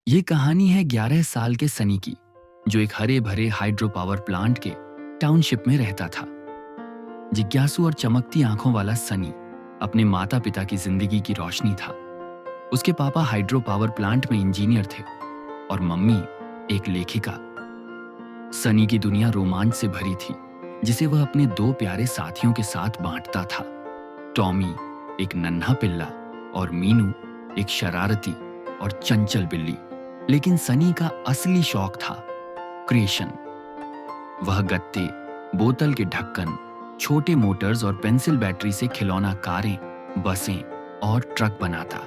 ये कहानी है 11 साल के सनी की, जो एक हरे भरे हाइड्रो पावर प्लांट के टाउनशिप में रहता था। जिज्ञासु और चमकती आंखों वाला सनी अपने माता पिता की जिंदगी की रोशनी था। उसके पापा हाइड्रो पावर प्लांट में इंजीनियर थे और मम्मी एक लेखिका। सनी की दुनिया रोमांच से भरी थी, जिसे वह अपने दो प्यारे साथियों के साथ बांटता था। टॉमी एक नन्हा पिल्ला और मीनू एक शरारती और चंचल बिल्ली। लेकिन सनी का असली शौक था क्रिएशन। वह गत्ते, बोतल के ढक्कन, छोटे मोटर्स और पेंसिल बैटरी से खिलौना कारें, बसें और ट्रक बनाता।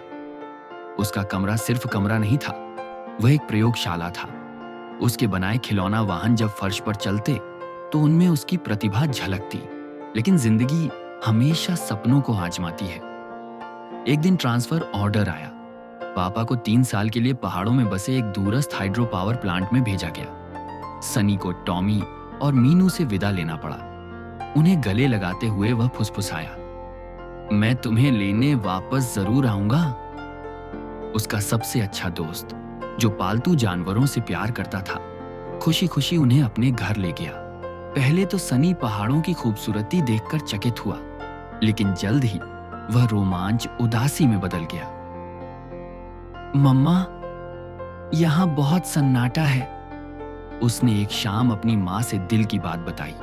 उसका कमरा सिर्फ कमरा नहीं था, वह एक प्रयोगशाला था। उसके बनाए खिलौना वाहन जब फर्श पर चलते तो उनमें उसकी प्रतिभा झलकती। लेकिन जिंदगी हमेशा सपनों को आजमाती है। एक दिन ट्रांसफर ऑर्डर आया। पापा को 3 साल के लिए पहाड़ों में बसे एक दूरस्थ हाइड्रो पावर प्लांट में भेजा गया। सनी को टॉमी और मीनू से विदा लेना पड़ा। उन्हें गले लगाते हुए वह फुसफुसाया, मैं तुम्हें लेने वापस जरूर आऊंगा। उसका सबसे अच्छा दोस्त, जो पालतू जानवरों से प्यार करता था, खुशी खुशी उन्हें अपने घर ले गया। पहले तो सनी पहाड़ों की खूबसूरती देखकर चकित हुआ, लेकिन जल्द ही वह रोमांच उदासी में बदल गया। मम्मा, यहां बहुत सन्नाटा है। उसने एक शाम अपनी मां से दिल की बात बताई।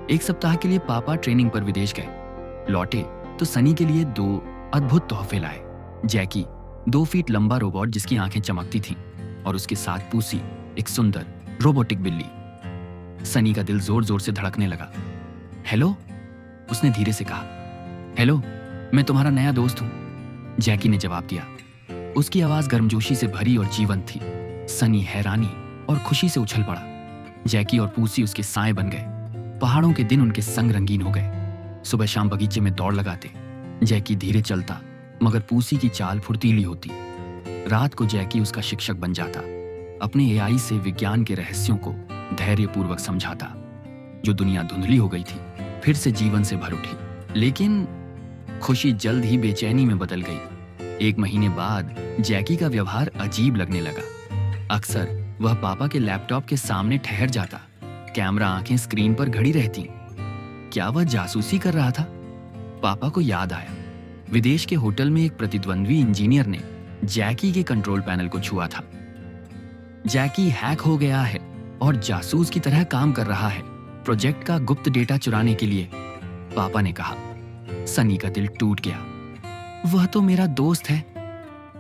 1 सप्ताह के लिए पापा ट्रेनिंग पर विदेश गए। लौटे तो सनी के लिए 2 अद्भुत तोहफे लाए। जैकी 2 फीट लंबा रोबोट जिसकी आंखें चमकती थीं, और उसके साथ पूसी एक सुंदर रोबोटिक बिल्ली। सनी का दिल जोर जोर से धड़कने लगा। हेलो, उसने धीरे से कहा। हेलो, मैं तुम्हारा नया दोस्त हूं, जैकी ने जवाब दिया। उसकी आवाज गर्मजोशी से भरी और जीवंत थी। सनी हैरानी और खुशी से उछल पड़ा। जैकी और पूसी उसके साए बन गए। पहाड़ों के दिन उनके संग रंगीन हो गए। सुबह शाम बगीचे में दौड़ लगाते। जैकी धीरे चलता, मगर पूसी की चाल फुर्तीली होती। रात को जैकी उसका शिक्षक बन जाता, अपने एआई से विज्ञान के रहस्यों को धैर्यपूर्वक समझाता। जो दुनिया धुंधली हो गई थी, फिर से जीवन से भर उठी। लेकिन खुशी जल्द ही बेचैनी में बदल गई। 1 महीने बाद जैकी का व्यवहार अजीब लगने लगा। अक्सर वह पापा के लैपटॉप के सामने ठहर जाता। कैमरा आंखें स्क्रीन पर घड़ी रहती। क्या वह जासूसी कर रहा था? पापा को याद आया, विदेश के होटल में एक प्रतिद्वंद्वी इंजीनियर ने जैकी के कंट्रोल पैनल को छुआ था। जैकी हैक हो गया है और जासूस की तरह काम कर रहा है, प्रोजेक्ट का गुप्त डेटा चुराने के लिए, पापा ने कहा। सनी का दिल टूट गया। वह तो मेरा दोस्त है।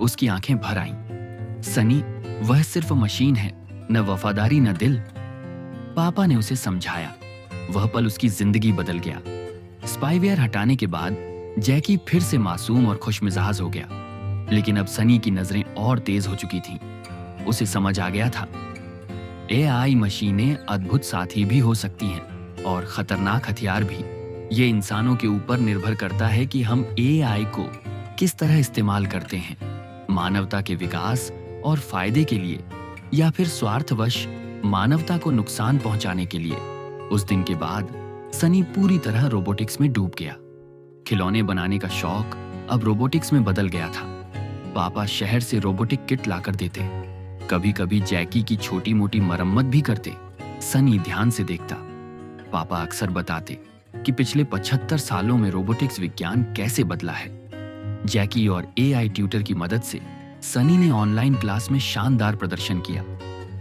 उसकी आंखें भर आईं। सनी, वह सिर्फ मशीन है, न वफादारी न दिल। पापा ने उसे समझाया। वह पल उसकी जिंदगी बदल गया। स्पाईवेयर हटाने के बाद जैकी फिर से मासूम और खुशमिजाज हो गया। लेकिन अब सनी की नजरें और तेज हो चुकी थीं। उसे समझ आ गया था, एआई मशीनें अद्भुत साथी भी हो सकती हैं और खतरनाक हथियार भी। ये इंसानों के ऊपर निर्भर करता है कि हम एआई को किस तरह इस्तेमाल करते हैं, मानवता के विकास और फायदे के लिए, या फिर स्वार्थवश मानवता को नुकसान पहुंचाने के लिए। उस दिन के बाद सनी पूरी तरह रोबोटिक्स में डूब गया। खिलौने बनाने का शौक अब रोबोटिक्स में बदल गया था। पापा शहर से रोबोटिक किट लाकर देते। कभी कभी जैकी की छोटी मोटी मरम्मत भी करते। सनी ध्यान से देखता। पापा अक्सर बताते कि पिछले 75 सालों में रोबोटिक्स विज्ञान कैसे बदला है। जैकी और एआई ट्यूटर की मदद से सनी ने ऑनलाइन क्लास में शानदार प्रदर्शन किया।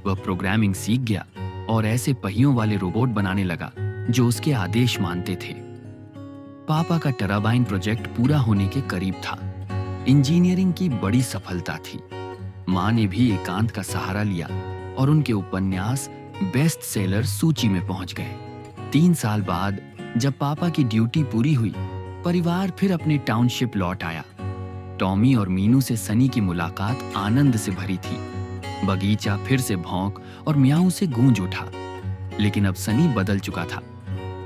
वह प्रोग्रामिंग सीख गया और ऐसे पहियों वाले रोबोट बनाने लगा जो उसके आदेश मानते थे। पापा का टराबाइन प्रोजेक्ट पूरा होने के करीब था। इंजीनियरिंग की बड़ी सफलता थी। मां ने भी एकांत का सहारा लिया और उनके उपन्यास बेस्ट सेलर सूची में पहुंच गए। 3 साल बाद जब पापा की ड्यूटी पूरी हुई, परिवार फिर अपने टाउनशिप लौट आया। टॉमी और मीनू से सनी की मुलाकात आनंद से भरी थी। बगीचा फिर से भौंक और म्याऊ से गूंज उठा। लेकिन अब सनी बदल चुका था।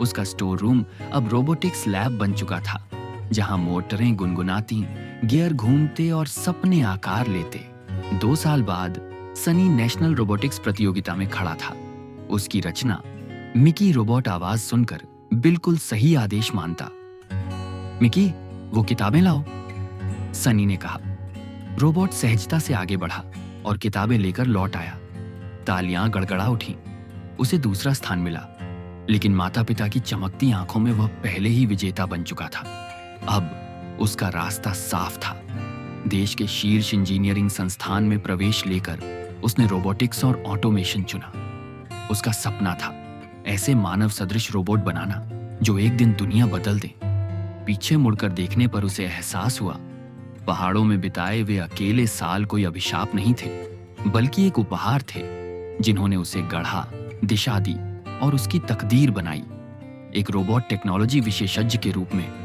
उसका स्टोर रूम अब रोबोटिक्स लैब बन चुका था, जहां मोटरें गुनगुनाती, गियर घूमते और सपने आकार लेते। 2 साल बाद सनी नेशनल रोबोटिक्स प्रतियोगिता में खड़ा था। उसकी रचना मिकी रोबोट आवाज सुनकर बिल्कुल सही आदेश मानता। मिकी, वो किताबें लाओ, सनी ने कहा। रोबोट सहजता से आगे बढ़ा। और किताबें लेकर लौट आया। तालियां गड़गड़ा उठी। उसे दूसरा स्थान मिला, लेकिन माता पिता की चमकती आंखों में वह पहले ही विजेता बन चुका था। अब उसका रास्ता साफ था। देश के शीर्ष इंजीनियरिंग संस्थान में प्रवेश लेकर उसने रोबोटिक्स और ऑटोमेशन चुना। उसका सपना था ऐसे मानव सदृश रोबोट बनाना जो एक दिन दुनिया बदल दे। पीछे मुड़कर देखने पर उसे एहसास हुआ, पहाड़ों में बिताए वे अकेले साल कोई अभिशाप नहीं थे, बल्कि एक उपहार थे जिन्होंने उसे गढ़ा, दिशा दी और उसकी तकदीर बनाई। एक रोबोट टेक्नोलॉजी विशेषज्ञ के रूप में